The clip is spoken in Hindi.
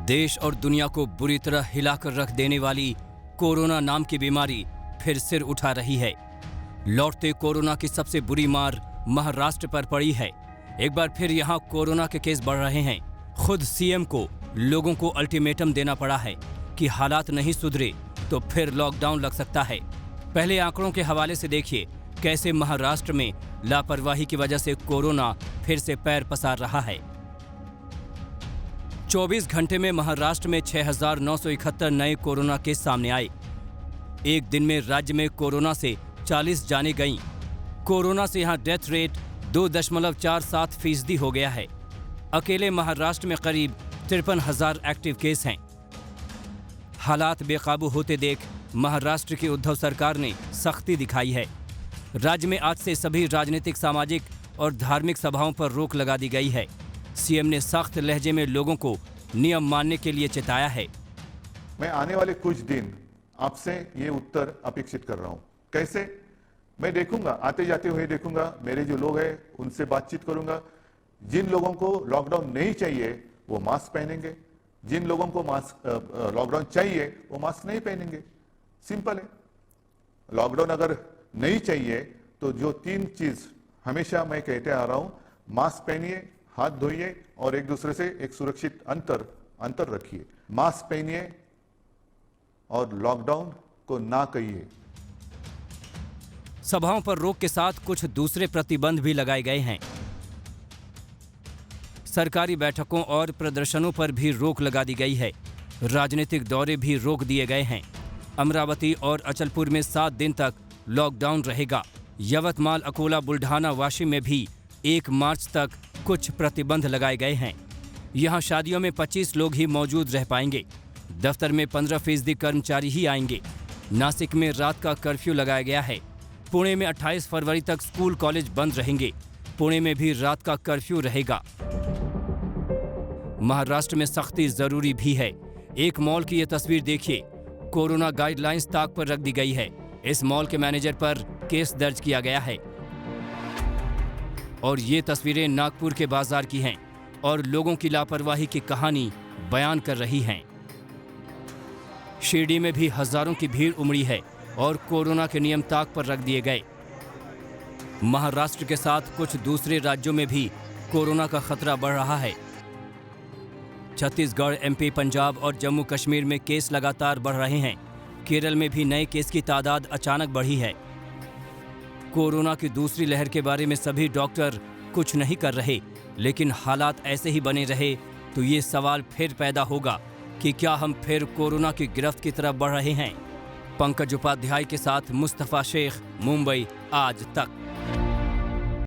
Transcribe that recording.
देश और दुनिया को बुरी तरह हिलाकर रख देने वाली कोरोना नाम की बीमारी फिर सिर उठा रही है। लौटते कोरोना की सबसे बुरी मार महाराष्ट्र पर पड़ी है। एक बार फिर यहां कोरोना के केस बढ़ रहे हैं। खुद सीएम को लोगों को अल्टीमेटम देना पड़ा है कि हालात नहीं सुधरे तो फिर लॉकडाउन लग सकता है। पहले आंकड़ों के हवाले से देखिए कैसे महाराष्ट्र में लापरवाही की वजह से कोरोना फिर से पैर पसार रहा है। 24 घंटे में महाराष्ट्र में 6,971 नए कोरोना केस सामने आए। एक दिन में राज्य में कोरोना से 40 जानें गईं। कोरोना से यहां डेथ रेट 2.47% हो गया है। अकेले महाराष्ट्र में करीब 53,000 एक्टिव केस हैं। हालात बेकाबू होते देख महाराष्ट्र की उद्धव सरकार ने सख्ती दिखाई है। राज्य में आज से सभी राजनीतिक, सामाजिक और धार्मिक सभाओं पर रोक लगा दी गई है। सीएम ने सख्त लहजे में लोगों को नियम मानने के लिए चेताया है। मैं आने वाले कुछ दिन आपसे ये उत्तर अपेक्षित कर रहा हूं। कैसे? मैं देखूंगा, आते जाते हुए देखूंगा, मेरे जो लोग हैं उनसे बातचीत करूंगा। जिन लोगों को लॉकडाउन नहीं चाहिए वो मास्क पहनेंगे, जिन लोगों को मास्क लॉकडाउन चाहिए वो मास्क नहीं पहनेंगे। सिंपल है। लॉकडाउन अगर नहीं चाहिए तो जो 3 चीज हमेशा मैं कहते आ रहा हूं, मास्क पहनिए, हाथ धोइए और एक दूसरे से एक सुरक्षित अंतर रखिए। मास्क पहनिए और लॉकडाउन को ना कहिए। सभाओं पर रोक के साथ कुछ दूसरे प्रतिबंध भी लगाए गए हैं। सरकारी बैठकों और प्रदर्शनों पर भी रोक लगा दी गई है। राजनीतिक दौरे भी रोक दिए गए हैं। अमरावती और अचलपुर में 7 दिन तक लॉकडाउन रहेगा। यवतमाल, अकोला, बुल्ढाना, वाशिम में भी 1 मार्च तक कुछ प्रतिबंध लगाए गए हैं। यहां शादियों में 25 लोग ही मौजूद रह पाएंगे। दफ्तर में 15% कर्मचारी ही आएंगे। नासिक में रात का कर्फ्यू लगाया गया है। पुणे में 28 फरवरी तक स्कूल कॉलेज बंद रहेंगे। पुणे में भी रात का कर्फ्यू रहेगा। महाराष्ट्र में सख्ती जरूरी भी है। एक मॉल की यह तस्वीर देखिए। कोरोना गाइडलाइंस ताक पर रख दी गई है। इस मॉल के मैनेजर पर केस दर्ज किया गया है। और ये तस्वीरें नागपुर के बाजार की हैं और लोगों की लापरवाही की कहानी बयान कर रही हैं। शिरडी में भी हजारों की भीड़ उमड़ी है और कोरोना के नियम ताक पर रख दिए गए। महाराष्ट्र के साथ कुछ दूसरे राज्यों में भी कोरोना का खतरा बढ़ रहा है। छत्तीसगढ़, एमपी, पंजाब और जम्मू कश्मीर में केस लगातार बढ़ रहे हैं। केरल में भी नए केस की तादाद अचानक बढ़ी है। कोरोना की दूसरी लहर के बारे में सभी डॉक्टर कुछ नहीं कर रहे, लेकिन हालात ऐसे ही बने रहे तो ये सवाल फिर पैदा होगा कि क्या हम फिर कोरोना की गिरफ्त की तरफ बढ़ रहे हैं। पंकज उपाध्याय के साथ मुस्तफा शेख, मुंबई आज तक।